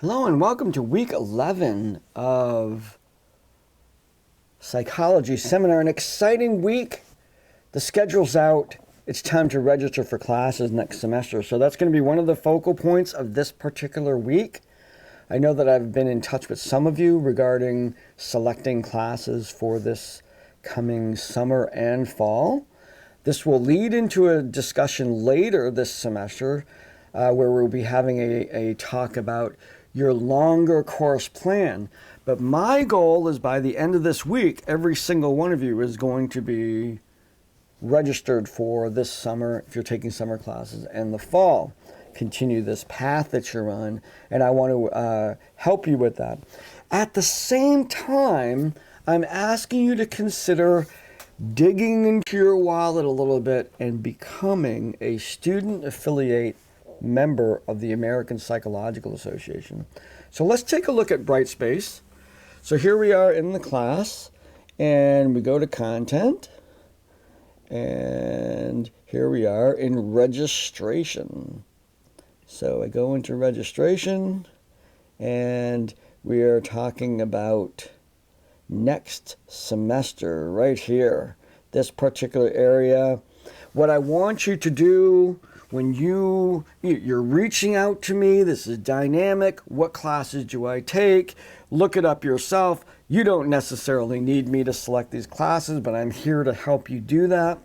Hello and welcome to week 11 of Psychology Seminar. An exciting week. The schedule's out. It's time to register for classes next semester. So that's going to be one of the focal points of this particular week. I know that I've been in touch with some of you regarding selecting classes for this coming summer and fall. This will lead into a discussion later this semester where we'll be having a talk about your longer course plan. But my goal is by the end of this week, every single one of you is going to be registered for this summer if you're taking summer classes, and the fall. Continue this path that you're on, and I want to help you with that. At the same time, I'm asking you to consider digging into your wallet a little bit and becoming a student affiliate member of the American Psychological Association. So let's take a look at Brightspace. So here we are in the class, and we go to content, and here we are in registration. So I go into registration, and we are talking about next semester right here, this particular area. What I want you to do when you're reaching out to me, this is dynamic. What classes do I take? Look it up yourself. You don't necessarily need me to select these classes, but I'm here to help you do that.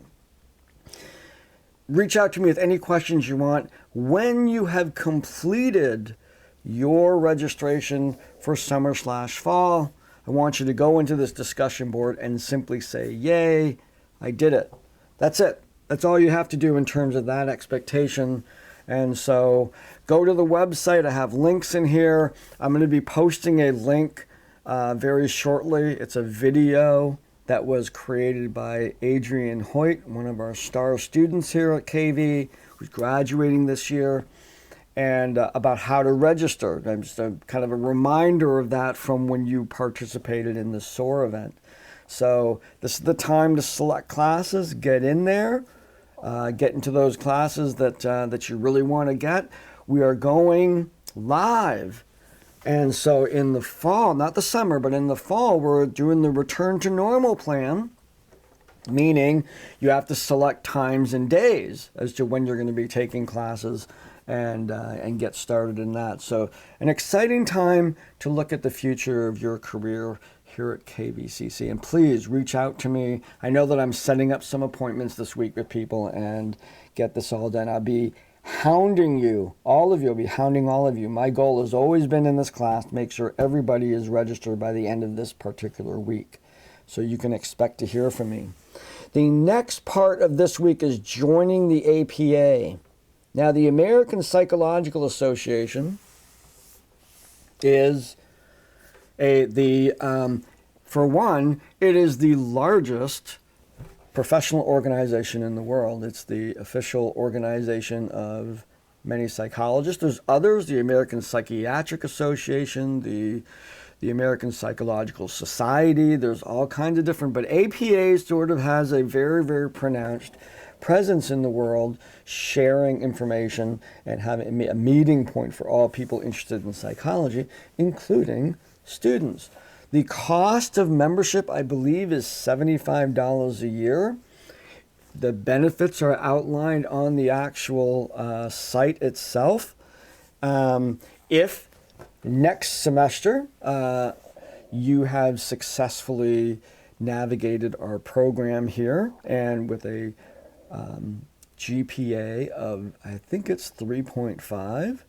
Reach out to me with any questions you want. When you have completed your registration for summer/fall, I want you to go into this discussion board and simply say, yay, I did it. That's it. That's all you have to do in terms of that expectation. And so go to the website. I have links in here. I'm going to be posting a link very shortly. It's a video that was created by Adrian Hoyt, one of our star students here at KV, who's graduating this year, and about how to register. And just a kind of a reminder of that from when you participated in the SOAR event. So this is the time to select classes, get in there, get into those classes that you really want to get. We are going live. And so in the fall, not the summer, but in the fall, we're doing the return to normal plan, meaning you have to select times and days as to when you're going to be taking classes and get started in that. So an exciting time to look at the future of your career here at KVCC. And please reach out to me. I know that I'm setting up some appointments this week with people and get this all done. I'll be hounding you, all of you. I'll be hounding all of you. My goal has always been in this class to make sure everybody is registered by the end of this particular week. So you can expect to hear from me. The next part of this week is joining the APA. Now, the American Psychological Association is for one, it is the largest professional organization in the world. It's the official organization of many psychologists. There's others, the American Psychiatric Association, the American Psychological Society. There's all kinds of different, but APA sort of has a very, very pronounced presence in the world, sharing information and having a meeting point for all people interested in psychology, including students. The cost of membership, I believe, is $75 a year. The benefits are outlined on the actual site itself. If next semester you have successfully navigated our program here and with a GPA of, I think it's 3.5.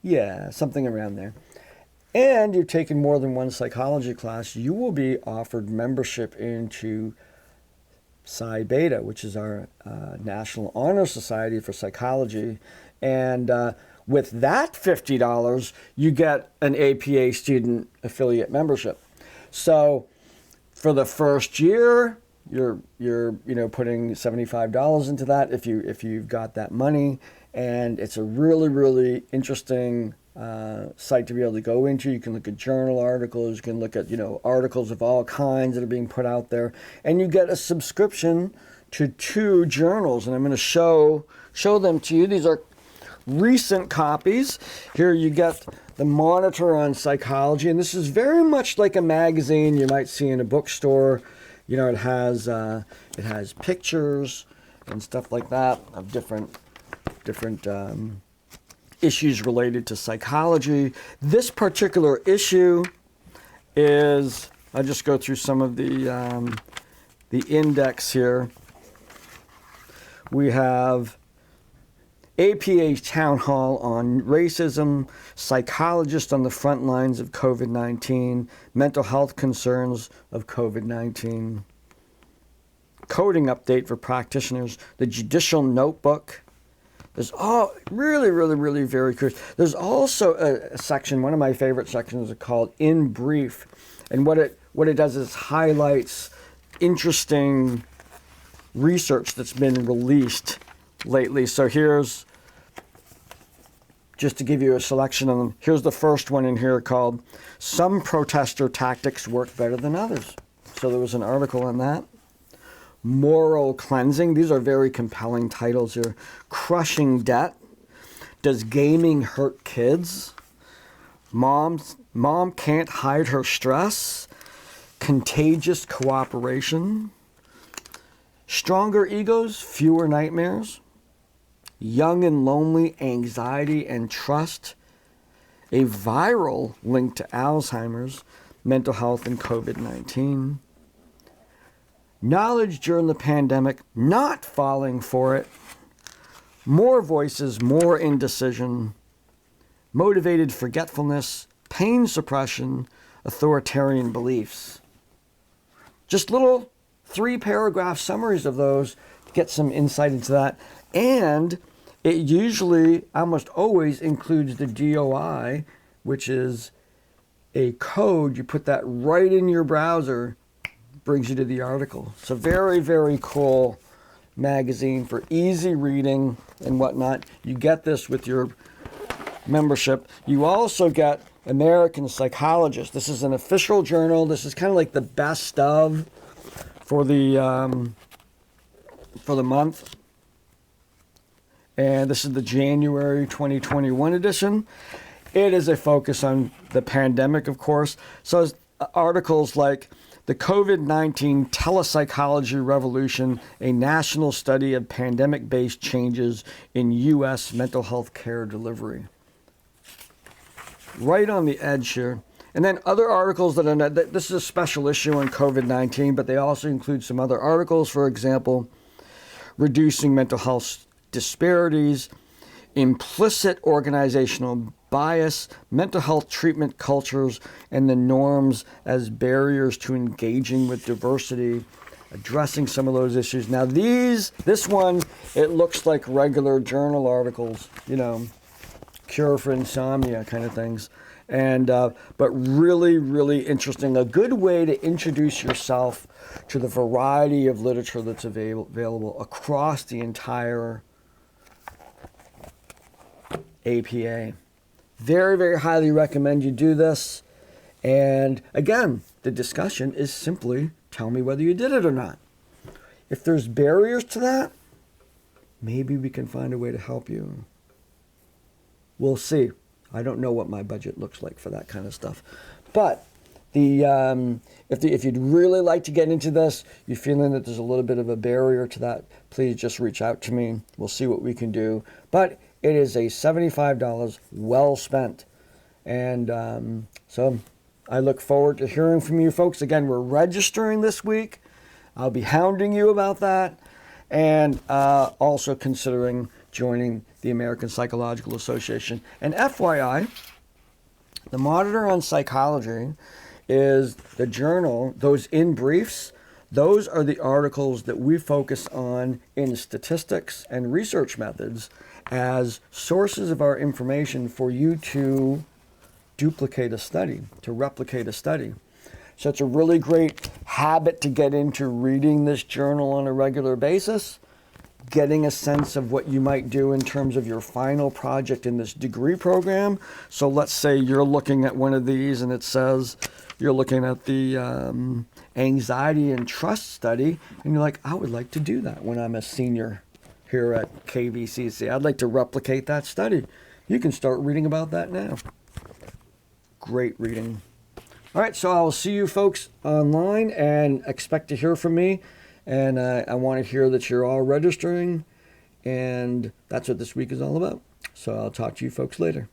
Yeah, something around there. And you've taken more than one psychology class, you will be offered membership into Psi Beta, which is our National Honor Society for Psychology. And with that $50, you get an APA student affiliate membership. So for the first year, you're putting $75 into that if you've got that money. And it's a really, really interesting site to be able to go into. You can look at journal articles, you can look at articles of all kinds that are being put out there, and you get a subscription to 2 journals, and I'm going to show them to you. These are recent copies. Here you get the Monitor on Psychology, and this is very much like a magazine you might see in a bookstore. You know, it has pictures and stuff like that of different issues related to psychology. This particular issue is, I'll just go through some of the index here. We have APA Town Hall on Racism, Psychologists on the Front Lines of COVID-19, Mental Health Concerns of COVID-19, Coding Update for Practitioners, the Judicial Notebook. There's really very curious. There's also a section, one of my favorite sections is called In Brief. And what it does is highlights interesting research that's been released lately. So here's, just to give you a selection of them, here's the first one in here called Some Protester Tactics Work Better Than Others. So there was an article on that. Moral Cleansing. These are very compelling titles here. Crushing Debt. Does Gaming Hurt Kids? Mom Can't Hide Her Stress. Contagious Cooperation. Stronger Egos, Fewer Nightmares. Young and Lonely, Anxiety and Trust. A Viral Link to Alzheimer's, Mental Health and COVID-19. Knowledge During the Pandemic, Not Falling for It. More Voices, More Indecision. Motivated Forgetfulness, Pain Suppression, Authoritarian Beliefs. Just little 3-paragraph summaries of those to get some insight into that. And it usually, almost always, includes the DOI, which is a code. You put that right in your browser, brings you to the article. It's a very, very cool magazine for easy reading and whatnot. You get this with your membership. You also get American Psychologist. This is an official journal. This is kind of like the best of for the month. And this is the January 2021 edition. It is a focus on the pandemic, of course. So articles like The COVID-19 Telepsychology Revolution, a national study of pandemic-based changes in U.S. mental health care delivery. Right on the edge here. And then other articles that are, this is a special issue on COVID-19, but they also include some other articles, for example, Reducing Mental Health Disparities, Implicit Organizational Bias, Mental Health Treatment Cultures, and the Norms as Barriers to Engaging with Diversity, addressing some of those issues. Now this one, it looks like regular journal articles, you know, cure for insomnia kind of things. And but really, really interesting. A good way to introduce yourself to the variety of literature that's available across the entire APA. Very, very highly recommend you do this. And again, the discussion is simply tell me whether you did it or not. If there's barriers to that, maybe we can find a way to help you. We'll see. I don't know what my budget looks like for that kind of stuff. But if you'd really like to get into this, you're feeling that there's a little bit of a barrier to that, please just reach out to me. We'll see what we can do. But it is a $75 well spent. And so I look forward to hearing from you folks. Again, we're registering this week. I'll be hounding you about that. And also considering joining the American Psychological Association. And FYI, the Monitor on Psychology is the journal, those in briefs, those are the articles that we focus on in statistics and research methods as sources of our information for you to duplicate a study, to replicate a study. So it's a really great habit to get into reading this journal on a regular basis, getting a sense of what you might do in terms of your final project in this degree program. So let's say you're looking at one of these and it says you're looking at the anxiety and trust study, and you're like, I would like to do that when I'm a senior here at KVCC. I'd like to replicate that study. You can start reading about that now. Great reading. All right, so I will see you folks online and expect to hear from me. And I want to hear that you're all registering. And that's what this week is all about. So I'll talk to you folks later.